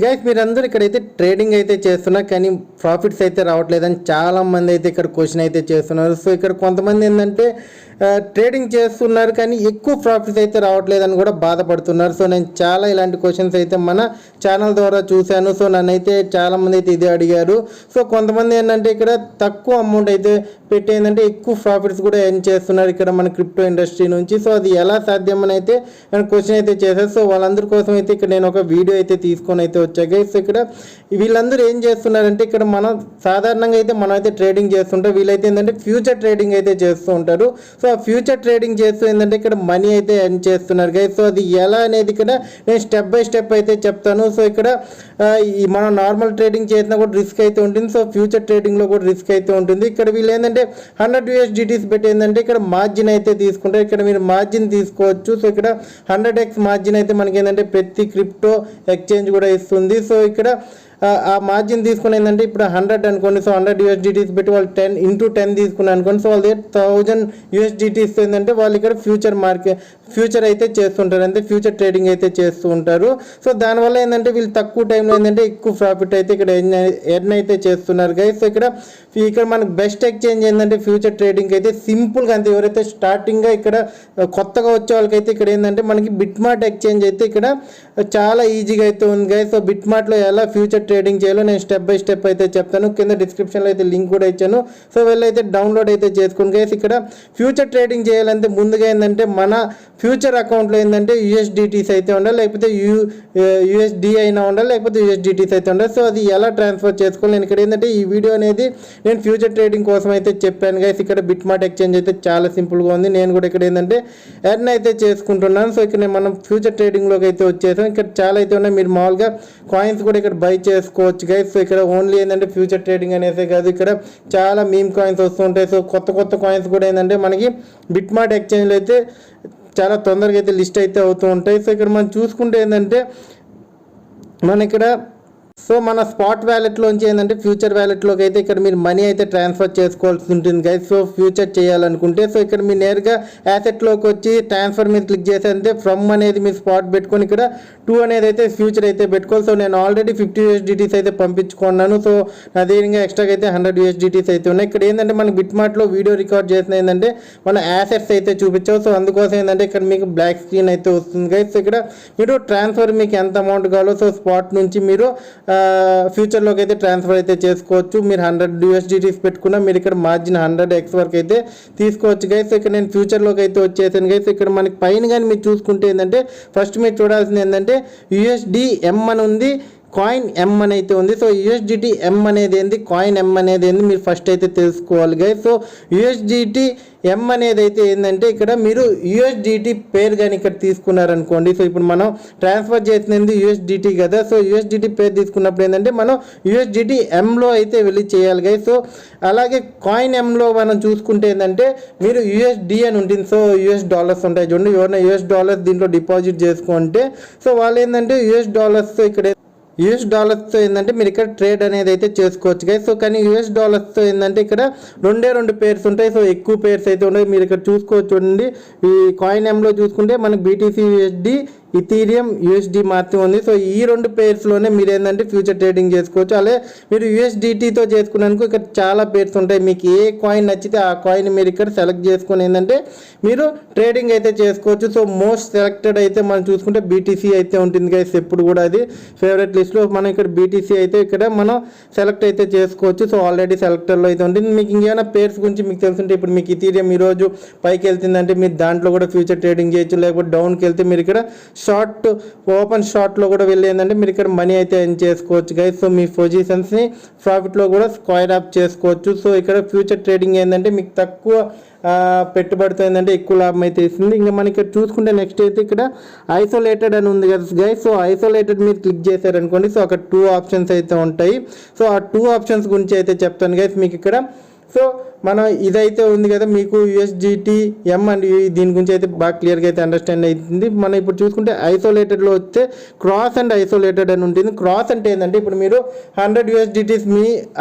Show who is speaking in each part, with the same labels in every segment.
Speaker 1: Guys మీరందరూ ఇక్కడైతే trading అయితే చేస్తున్నారు కానీ ప్రాఫిట్స్ అయితే రావట్లేదని చాలామంది అయితే ఇక్కడ క్వశ్చన్ అయితే చేస్తున్నారు. సో ఇక్కడ కొంతమంది ఏంటంటే ట్రేడింగ్ చేస్తున్నారు కానీ ఎక్కువ ప్రాఫిట్స్ అయితే రావట్లేదని కూడా బాధపడుతున్నారు. సో నేను చాలా ఇలాంటి క్వశ్చన్స్ అయితే మన ఛానల్ ద్వారా చూశాను. సో నన్నైతే చాలామంది అయితే ఇదే అడిగారు. సో కొంతమంది ఏంటంటే ఇక్కడ తక్కువ అమౌంట్ అయితే పెట్టి ఏంటంటే ఎక్కువ ప్రాఫిట్స్ కూడా ఎర్న్ చేస్తున్నారు ఇక్కడ మన క్రిప్టో ఇండస్ట్రీ నుంచి. సో అది ఎలా సాధ్యమని అయితే నేను క్వశ్చన్ అయితే చేశాను. సో వాళ్ళందరి కోసం అయితే ఇక్కడ నేను ఒక వీడియో అయితే తీసుకొని అయితే వచ్చాయి. సో ఇక్కడ వీళ్ళందరూ ఏం చేస్తున్నారంటే ఇక్కడ మనం సాధారణంగా అయితే మనం అయితే ట్రేడింగ్ చేస్తుంటాం. వీళ్ళైతే ఏంటంటే ఫ్యూచర్ ట్రేడింగ్ అయితే చేస్తూ ఉంటారు. సో ఆ ఫ్యూచర్ ట్రేడింగ్ చేస్తూ ఏంటంటే ఇక్కడ మనీ అయితే ఎర్న్ చేస్తున్నారు గైస్. సో అది ఎలా అనేది ఇక్కడ నేను స్టెప్ బై స్టెప్ అయితే చెప్తాను. సో ఇక్కడ మనం నార్మల్ ట్రేడింగ్ చేసినా కూడా రిస్క్ అయితే ఉంటుంది. సో ఫ్యూచర్ ట్రేడింగ్లో కూడా రిస్క్ అయితే ఉంటుంది. ఇక్కడ వీళ్ళు ఏంటంటే 100 USDTs పెట్టి ఏంటంటే ఇక్కడ మార్జిన్ అయితే తీసుకుంటారు. ఇక్కడ మీరు మార్జిన్ తీసుకోవచ్చు. సో ఇక్కడ 100x మార్జిన్ అయితే మనకి ఏంటంటే ప్రతి క్రిప్టో ఎక్స్చేంజ్ కూడా ఇస్తుంది. సో ఇక్కడ ఆ మార్జిన్ తీసుకుని ఏంటంటే ఇప్పుడు 100 అనుకోండి. సో 100 USDTs పెట్టి వాళ్ళు 10 × 10 తీసుకుని అనుకోండి. సో వాళ్ళ దగ్గర 1000 USDTs ఏంటంటే వాళ్ళు ఇక్కడ ఫ్యూచర్ అయితే చేస్తుంటారు, అంటే ఫ్యూచర్ ట్రేడింగ్ అయితే చేస్తూ ఉంటారు. సో దానివల్ల ఏంటంటే వీళ్ళు తక్కువ టైంలో ఏంటంటే ఎక్కువ ప్రాఫిట్ అయితే ఇక్కడ ఎర్న్ అయితే చేస్తున్నారు గైస్. సో ఇక్కడ మనకు బెస్ట్ ఎక్స్చేంజ్ ఏంటంటే ఫ్యూచర్ ట్రేడింగ్ అయితే సింపుల్గా అంతే. ఎవరైతే స్టార్టింగ్గా ఇక్కడ కొత్తగా వచ్చే వాళ్ళకైతే ఇక్కడ ఏంటంటే మనకి బిట్మార్ట్ ఎక్స్చేంజ్ అయితే ఇక్కడ చాలా ఈజీగా అయితే ఉంది గైస్. సో బిట్మార్ట్లో ఎలా ఫ్యూచర్ ట్రేడింగ్ చేయాలో నేను స్టెప్ బై స్టెప్ అయితే చెప్తాను. కింద డిస్క్రిప్షన్లో అయితే లింక్ కూడా ఇచ్చాను. సో వెళ్ళైతే డౌన్లోడ్ అయితే చేసుకోండి గైస్. ఇక్కడ ఫ్యూచర్ ట్రేడింగ్ చేయాలంటే ముందుగా ఏంటంటే మన ఫ్యూచర్ అకౌంట్లో ఏంటంటే USDTs అయితే ఉండాలి, లేకపోతే USD అయినా ఉండాలి, లేకపోతే USDTs అయితే ఉండాలి. సో అది ఎలా ట్రాన్స్ఫర్ చేసుకోవాలి నేను ఇక్కడ ఏంటంటే ఈ వీడియో అనేది నేను ఫ్యూచర్ ట్రేడింగ్ కోసం అయితే చెప్పాను గైస్. ఇక్కడ బిట్మార్ట్ ఎక్స్చేంజ్ అయితే చాలా సింపుల్గా ఉంది. నేను కూడా ఇక్కడ ఏంటంటే ఎర్న్ అయితే చేసుకుంటున్నాను. సో ఇక్కడ మనం ఫ్యూచర్ ట్రేడింగ్లోకి అయితే వచ్చేసాం. ఇక్కడ చాలా అయితే ఉన్నాయి. మీరు మామూలుగా కాయిన్స్ కూడా ఇక్కడ బై చేసుకోవచ్చు గైస్. సో ఇక్కడ ఓన్లీ ఏంటంటే ఫ్యూచర్ ట్రేడింగ్ అనేసే కాదు, ఇక్కడ చాలా మీమ్ కాయిన్స్ వస్తుంటాయి. సో కొత్త కాయిన్స్ కూడా ఏంటంటే మనకి బిట్మార్ట్ ఎక్స్చేంజ్లో అయితే చాలా తొందరగా అయితే లిస్ట్ అయితే అవుతూ ఉంటాయి. సో ఇక్కడ మనం చూసుకుంటే ఏంటంటే మన ఇక్కడ మన స్పాట్ వ్యాలెట్లోంచి ఏంటంటే ఫ్యూచర్ వ్యాలెట్లోకి అయితే ఇక్కడ మీరు మనీ అయితే ట్రాన్స్ఫర్ చేసుకోవాల్సి ఉంటుంది గైస్. సో ఫ్యూచర్ చేయాలనుకుంటే సో ఇక్కడ మీరు నేరుగా యాసెట్లోకి వచ్చి ట్రాన్స్ఫర్ మీద క్లిక్ చేసేంటే ఫ్రమ్ అనేది మీరు స్పాట్ పెట్టుకొని ఇక్కడ 2 అనేది అయితే ఫ్యూచర్ అయితే పెట్టుకోవాలి. సో నేను ఆల్రెడీ 50 USDTs అయితే పంపించుకున్నాను. సో నా దగ్గర ఎక్స్ట్రాగా అయితే 100 USDTs అయితే ఉన్నాయి. ఇక్కడ ఏంటంటే మనకి బిట్మార్ట్లో వీడియో రికార్డ్ చేసిన ఏంటంటే మన యాసెట్స్ అయితే చూపించావు. సో అందుకోసం ఏంటంటే ఇక్కడ మీకు బ్లాక్ స్క్రీన్ అయితే వస్తుంది గైస్. సో ఇక్కడ మీరు ట్రాన్స్ఫర్ మీకు ఎంత అమౌంట్ కావాలో సో స్పాట్ నుంచి మీరు ఫ్యూచర్లోకి అయితే ట్రాన్స్ఫర్ అయితే చేసుకోవచ్చు. మీరు 100 USDTs పెట్టుకున్నా మీరు ఇక్కడ మార్జిన్ 100x వరకు అయితే తీసుకోవచ్చు గైస్. ఇక్కడ నేను ఫ్యూచర్లోకి అయితే వచ్చేసాను గైస్. ఇక్కడ మనకి పైన కానీ మీరు చూసుకుంటే ఏంటంటే ఫస్ట్ మీరు చూడాల్సింది ఏంటంటే USDM అని ఉంది, కాయిన్ M అని అయితే ఉంది. సో USDT M అనేది ఏంది, కాయిన్ M అనేది ఏంది మీరు ఫస్ట్ అయితే తెలుసుకోవాలి గైస్. సో USDT M అనేది అయితే ఏంటంటే ఇక్కడ మీరు USDT పేరు కానీ ఇక్కడ తీసుకున్నారనుకోండి. సో ఇప్పుడు మనం ట్రాన్స్ఫర్ చేసినది USDT కదా. సో USDT పేరు తీసుకున్నప్పుడు ఏంటంటే మనం USDT Mలో అయితే వెళ్ళి చేయాలి గైస్. సో అలాగే కాయిన్ Mలో మనం చూసుకుంటే ఏంటంటే మీరు USD అని ఉంటుంది. సో US డాలర్స్ ఉంటాయి చూడండి. ఎవరైనా US డాలర్స్ దీంట్లో డిపాజిట్ చేసుకుంటే సో వాళ్ళు ఏంటంటే US డాలర్స్తో ఇక్కడ US డాలర్స్తో ఏంటంటే మీరు ఇక్కడ ట్రేడ్ అనేది అయితే చేసుకోవచ్చు గైస్. సో కానీ US డాలర్స్తో ఏంటంటే ఇక్కడ 2 పేర్స్ ఉంటాయి. సో ఎక్కువ పేర్స్ అయితే ఉన్నాయి. మీరు ఇక్కడ చూసుకోవచ్చు చూడండి. ఈ కాయిన్ Mలో చూసుకుంటే మనకి BTC USD, ఇథీరియం USD మాత్రమే ఉంది. సో ఈ 2 పేర్స్లోనే మీరు ఏంటంటే ఫ్యూచర్ ట్రేడింగ్ చేసుకోవచ్చు. అలాగే మీరు USDTతో చేసుకున్నానికి ఇక్కడ చాలా పేర్స్ ఉంటాయి. మీకు ఏ కాయిన్ నచ్చితే ఆ కాయిన్ మీరు ఇక్కడ సెలెక్ట్ చేసుకొని ఏంటంటే మీరు ట్రేడింగ్ అయితే చేసుకోవచ్చు. సో మోస్ట్ సెలెక్టెడ్ అయితే మనం చూసుకుంటే BTC అయితే ఉంటుంది గైస్. ఎప్పుడు కూడా అది ఫేవరెట్ లిస్ట్లో మనం ఇక్కడ BTC అయితే ఇక్కడ మనం సెలెక్ట్ అయితే చేసుకోవచ్చు. సో ఆల్రెడీ సెలెక్టర్లో అయితే ఉంటుంది. మీకు ఇంకేమైనా పేర్స్ గురించి మీకు తెలుసుంటే ఇప్పుడు మీకు ఇథీరియం ఈరోజు పైకి వెళ్తుందంటే మీరు దాంట్లో కూడా ఫ్యూచర్ ట్రేడింగ్ చేయొచ్చు. లేకపోతే డౌన్కి వెళ్తే మీరు ఇక్కడ ఓపెన్ షార్ట్లో కూడా వెళ్ళి ఏంటంటే మీరు ఇక్కడ మనీ అయితే ఎర్న్ చేసుకోవచ్చు గైస్. సో మీ పొజిషన్స్ని ప్రాఫిట్లో కూడా స్క్వేర్ అప్ చేసుకోవచ్చు. సో ఇక్కడ ఫ్యూచర్ ట్రేడింగ్ ఏంటంటే మీకు తక్కువ పెట్టుబడితో ఏంటంటే ఎక్కువ లాభం అయితే ఇస్తుంది. ఇంకా మనకి ఇక్కడ చూసుకుంటే నెక్స్ట్ అయితే ఇక్కడ ఐసోలేటెడ్ అని ఉంది కదా గైస్. సో ఐసోలేటెడ్ మీరు క్లిక్ చేశారనుకోండి. సో అక్కడ 2 ఆప్షన్స్ అయితే ఉంటాయి. సో ఆ 2 ఆప్షన్స్ గురించి అయితే చెప్తాను గైస్ మీకు ఇక్కడ. సో మనం ఇదైతే ఉంది కదా మీకు యూఎస్డిటీ ఎం అండ్ దీని గురించి అయితే బాగా క్లియర్గా అయితే అండర్స్టాండ్ అవుతుంది. మనం ఇప్పుడు చూసుకుంటే ఐసోలేటెడ్లో వస్తే క్రాస్ అండ్ ఐసోలేటెడ్ అని ఉంటుంది. క్రాస్ అంటే ఏంటంటే ఇప్పుడు మీరు 100 యూఎస్డిటీస్ మీ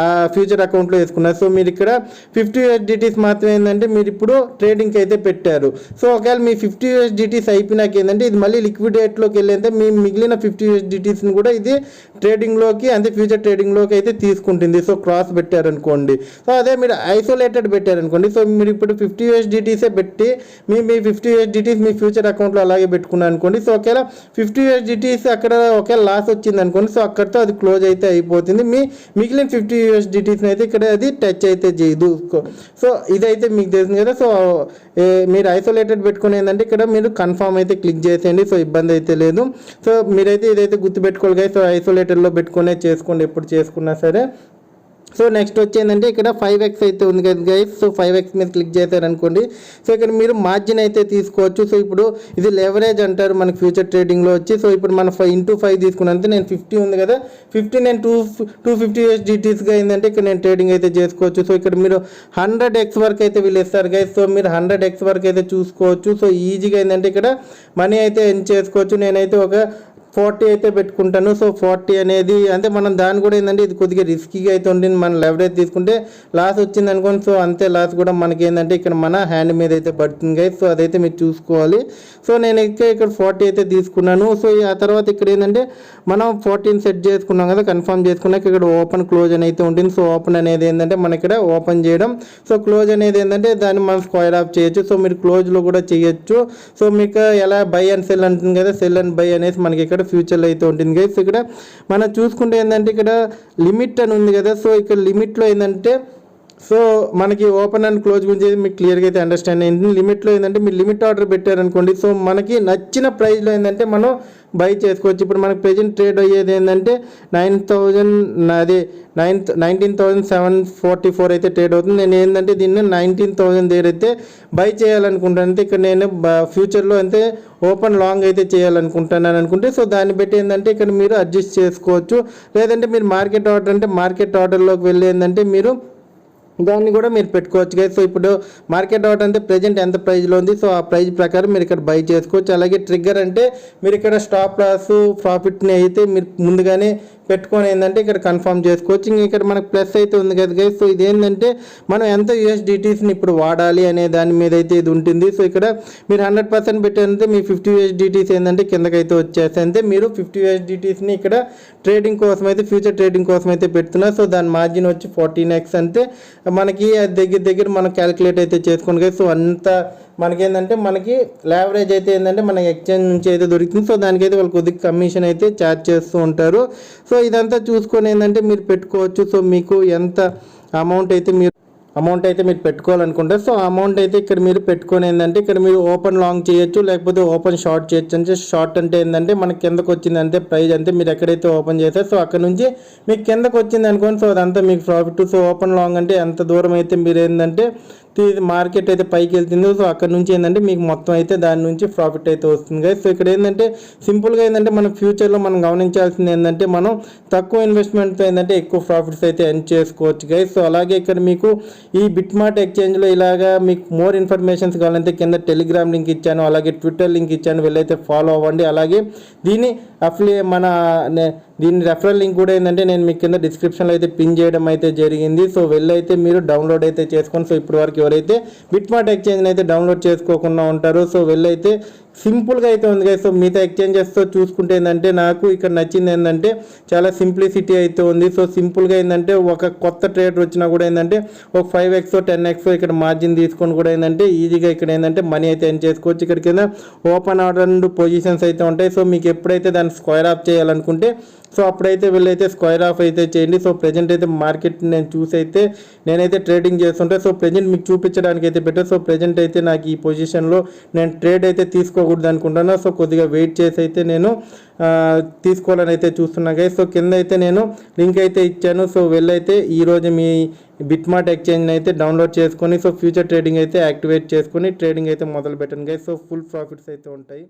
Speaker 1: ఫ్యూచర్ అకౌంట్లో వేసుకున్నారు. సో మీరు ఇక్కడ 50 యూఎస్డిటీస్ మాత్రమే ఏంటంటే మీరు ఇప్పుడు ట్రేడింగ్కి అయితే పెట్టారు. సో ఒకవేళ మీ 50 యూఎస్డిటీస్ అయిపోయినాక ఏంటంటే ఇది మళ్ళీ లిక్విడేట్లోకి వెళ్ళేంటే మీ మిగిలిన 50 యూఎస్డిటీస్ని కూడా ఇది ట్రేడింగ్లోకి అంటే ఫ్యూచర్ ట్రేడింగ్లోకి అయితే తీసుకుంటుంది. సో క్రాస్ పెట్టారనుకోండి. సో అదే మీరు ఐసోలేటెడ్ పెట్టారనుకోండి. సో మీరు ఇప్పుడు 50 యూఎస్డిటీసే పెట్టి మీ 50 యూఎస్డిటీస్ మీ ఫ్యూచర్ అకౌంట్లో అలాగే పెట్టుకున్నారు అనుకోండి. సో ఒకవేళ 50 యూఎస్డిటీస్ అక్కడ ఒకవేళ లాస్ వచ్చింది అనుకోండి. సో అక్కడితో అది క్లోజ్ అయితే అయిపోతుంది. మీ మిగిలిన 50 యూఎస్డిటీస్ని అయితే ఇక్కడ అది టచ్ అయితే చేయదు. సో ఇదైతే మీకు తెలిసింది కదా. సో మీరు ఐసోలేటెడ్ పెట్టుకుని ఏంటంటే ఇక్కడ మీరు కన్ఫర్మ్ అయితే క్లిక్ చేసేయండి. సో ఇబ్బంది అయితే లేదు. సో మీరైతే ఇదైతే గుర్తుపెట్టుకోవాలి కదా. సో ఐసోలేటెడ్లో పెట్టుకునే చేసుకోండి ఎప్పుడు చేసుకున్నా సరే. సో నెక్స్ట్ వచ్చేందంటే ఇక్కడ 5x అయితే ఉంది కదా గైస్. సో 5x మీద క్లిక్ చేశారనుకోండి. సో ఇక్కడ మీరు మార్జిన్ అయితే తీసుకోవచ్చు. సో ఇప్పుడు ఇది లెవరేజ్ అంటారు మనకి ఫ్యూచర్ ట్రేడింగ్లో వచ్చి. సో ఇప్పుడు మనం 5 తీసుకున్నంతే నేను 50 ఉంది కదా, 50 నేను 250 యూఎస్డిటీస్గా ఏంటంటే ఇక్కడ నేను ట్రేడింగ్ అయితే చేసుకోవచ్చు. సో ఇక్కడ మీరు 100x వరకు అయితే వీళ్ళు ఇస్తారు గైస్. సో మీరు 100x వరకు అయితే చూసుకోవచ్చు. సో ఈజీగా ఏంటంటే ఇక్కడ మనీ అయితే ఎర్న్ చేసుకోవచ్చు. నేనైతే ఒక 40 అయితే పెట్టుకుంటాను. సో 40 అనేది అంటే మనం దాని కూడా ఏంటంటే ఇది కొద్దిగా రిస్కీగా అయితే ఉంటుంది. మనం లెవరేజ్ తీసుకుంటే లాస్ వచ్చింది అనుకోండి. సో అంతే లాస్ కూడా మనకి ఏంటంటే ఇక్కడ మన హ్యాండ్ మీద అయితే పడుతుంది గైస్. సో అదైతే మీరు చూసుకోవాలి. సో నేను ఇక్కడ 40 అయితే తీసుకున్నాను. సో ఆ తర్వాత ఇక్కడ ఏంటంటే మనం 14 సెట్ చేసుకున్నాం కదా, కన్ఫర్మ్ చేసుకున్నాక ఇక్కడ ఓపెన్ క్లోజ్ అని అయితే ఉంటుంది. సో ఓపెన్ అనేది ఏంటంటే మన ఇక్కడ ఓపెన్ చేయడం. సో క్లోజ్ అనేది ఏంటంటే దాన్ని మనం స్క్వేర్ ఆఫ్ చేయొచ్చు. సో మీరు క్లోజ్లో కూడా చేయొచ్చు. సో మీకు ఎలా బై అండ్ సెల్ అంటుంది కదా, సెల్ అండ్ బై అనేసి మనకి ఇక్కడ ఫ్యూచర్లో అయితే ఉంటుంది గైస్. ఇక్కడ మనం చూసుకుంటే ఏంటంటే ఇక్కడ లిమిట్ అని ఉంది కదా. సో ఇక్కడ లిమిట్లో ఏంటంటే సో మనకి ఓపెన్ అండ్ క్లోజ్ గురించి మీకు క్లియర్గా అయితే అండర్స్టాండ్ అయింది. లిమిట్లో ఏంటంటే మీరు లిమిట్ ఆర్డర్ పెట్టారనుకోండి. సో మనకి నచ్చిన ప్రైస్లో ఏంటంటే మనం బై చేసుకోవచ్చు. ఇప్పుడు మనకు ప్రెజెంట్ ట్రేడ్ అయ్యేది ఏంటంటే 19,744 అయితే ట్రేడ్ అవుతుంది. నేను ఏంటంటే దీన్ని 19,000 దగ్గర అయితే బై చేయాలనుకుంటాను. అంటే ఇక్కడ నేను ఫ్యూచర్లో అంటే ఓపెన్ లాంగ్ అయితే చేయాలనుకుంటున్నాను అనుకుంటే సో దాన్ని బట్టి ఏంటంటే ఇక్కడ మీరు అడ్జస్ట్ చేసుకోవచ్చు. లేదంటే మీరు మార్కెట్ ఆర్డర్ అంటే మార్కెట్ ఆర్డర్లోకి వెళ్ళి ఏంటంటే మీరు దాన్ని కూడా మీరు పెట్టుకోవచ్చు గైస్. సో ఇప్పుడు మార్కెట్ ఆర్డర్ అంటే ప్రెజెంట్ ఎంత ప్రైస్లో ఉంది. సో ఆ ప్రైస్ ప్రకారం మీరు ఇక్కడ బై చేసుకోవచ్చు. అలాగే ట్రిగ్గర్ అంటే మీరు ఇక్కడ స్టాప్ లాస్ ప్రాఫిట్ని అయితే మీరు ముందుగానే పెట్టుకొని ఏంటంటే ఇక్కడ కన్ఫర్మ్ చేసుకోవచ్చు. ఇంక ఇక్కడ మనకు ప్లస్ అయితే ఉంది కదా గైస్. సో ఇదేంటంటే మనం ఎంత యూఎస్డిటీస్ని ఇప్పుడు వాడాలి అనే దాని మీద అయితే ఇది ఉంటుంది. సో ఇక్కడ మీరు 100% పెట్టారంటే మీ 50 యూఎస్డిటీస్ ఏంటంటే కిందకైతే వచ్చేస్తాయి. అంతే మీరు 50 యూఎస్డిటీస్ని ఇక్కడ ట్రేడింగ్ కోసం అయితే ఫ్యూచర్ ట్రేడింగ్ కోసం అయితే పెడుతున్నారు. సో దాని మార్జిన్ వచ్చి 14x అంతే మనకి దగ్గర మనం క్యాలిక్యులేట్ అయితే చేసుకోండి గైస్. సో అంత మనకేంటంటే మనకి లావరేజ్ అయితే ఏంటంటే మనకి ఎక్స్చేంజ్ నుంచి అయితే దొరుకుతుంది. సో దానికైతే వాళ్ళు కొద్దిగా కమిషన్ అయితే ఛార్జ్ చేస్తూ ఉంటారు. సో ఇదంతా చూసుకొని ఏంటంటే మీరు పెట్టుకోవచ్చు. సో మీకు ఎంత అమౌంట్ అయితే మీరు పెట్టుకోవాలనుకుంటారు. సో అమౌంట్ అయితే ఇక్కడ మీరు పెట్టుకొని ఏంటంటే ఇక్కడ మీరు ఓపెన్ లాంగ్ చేయొచ్చు, లేకపోతే ఓపెన్ షార్ట్ చేయొచ్చు. అంటే షార్ట్ అంటే ఏంటంటే మనకి కిందకు వచ్చింది అంటే ప్రైస్ అంటే మీరు ఎక్కడైతే ఓపెన్ చేస్తారో సో అక్కడ నుంచి మీకు కిందకు వచ్చింది అనుకోండి. సో అదంతా మీకు ప్రాఫిట్. సో ఓపెన్ లాంగ్ అంటే ఎంత దూరం అయితే మీరు ఏంటంటే మార్కెట్ అయితే పైకి వెళ్తుంది. సో అక్కడ నుంచి ఏంటంటే మీకు మొత్తం అయితే దాని నుంచి ప్రాఫిట్ అయితే వస్తుంది గైస్. సో ఇక్కడ ఏంటంటే సింపుల్గా ఏంటంటే మనం ఫ్యూచర్లో మనం గమనించాల్సింది ఏంటంటే మనం తక్కువ ఇన్వెస్ట్మెంట్తో ఏంటంటే ఎక్కువ ప్రాఫిట్స్ అయితే ఎర్న్ చేసుకోవచ్చు గైస్. సో అలాగే ఇక్కడ మీకు ఈ బిట్మార్ట్ ఎక్స్చేంజ్లో ఇలాగా మీకు మోర్ ఇన్ఫర్మేషన్స్ కావాలంటే కింద టెలిగ్రామ్ లింక్ ఇచ్చాను, అలాగే ట్విట్టర్ లింక్ ఇచ్చాను, వెళ్ళైతే ఫాలో అవ్వండి. అలాగే దీని దీని రెఫరల్ లింక్ కూడా ఏంటంటే నేను మీకు కింద డిస్క్రిప్షన్లో అయితే పిన్ చేయడం అయితే జరిగింది. సో వెళ్ళైతే మీరు డౌన్లోడ్ అయితే చేసుకోండి. సో ఇప్పటి వరకు ఎవరైతే బిట్మార్ట్ ఎక్స్చేంజ్ని అయితే డౌన్లోడ్ చేసుకోకుండా ఉంటారో సో వెళ్ళైతే సింపుల్గా అయితే ఉంది కదా. సో మిగతా ఎక్స్చేంజెస్తో చూసుకుంటే ఏంటంటే నాకు ఇక్కడ నచ్చింది ఏంటంటే చాలా సింప్లిసిటీ అయితే ఉంది. సో సింపుల్గా ఏంటంటే ఒక కొత్త ట్రేడర్ వచ్చినా కూడా ఏంటంటే ఒక 5x 10x ఇక్కడ మార్జిన్ తీసుకొని కూడా ఏంటంటే ఈజీగా ఇక్కడ ఏంటంటే మనీ అయితే ఎర్న్ చేసుకోవచ్చు. ఇక్కడ కింద ఓపెన్ ఆర్డర్ పొజిషన్స్ అయితే ఉంటాయి. సో మీకు ఎప్పుడైతే దాన్ని స్క్వేర్ ఆఫ్ చేయాలనుకుంటే సో అప్పుడైతే వీళ్ళైతే స్క్వేర్ ఆఫ్ అయితే చేయండి. సో ప్రజెంట్ అయితే మార్కెట్ నేను చూసి అయితే నేనైతే ట్రేడింగ్ చేస్తుంటే సో ప్రజెంట్ మీకు చూపించడానికి అయితే పెట్టారు. సో ప్రజెంట్ అయితే నాకు ఈ పొజిషన్లో నేను ట్రేడ్ అయితే తీసుకోకూడదు అనుకుంటున్నా. సో కొద్దిగా వెయిట్ చేసి అయితే నేను తీసుకోవాలని అయితే చూస్తున్నా గైస్. సో కింద అయితే నేను లింక్ అయితే ఇచ్చాను. సో వెళ్ళైతే ఈరోజు మీ బిట్మార్ట్ ఎక్స్చేంజ్ అయితే డౌన్లోడ్ చేసుకొని సో ఫ్యూచర్ ట్రేడింగ్ అయితే యాక్టివేట్ చేసుకొని ట్రేడింగ్ అయితే మొదలు పెట్టండి గైస్. సో ఫుల్ ప్రాఫిట్స్ అయితే ఉంటాయి.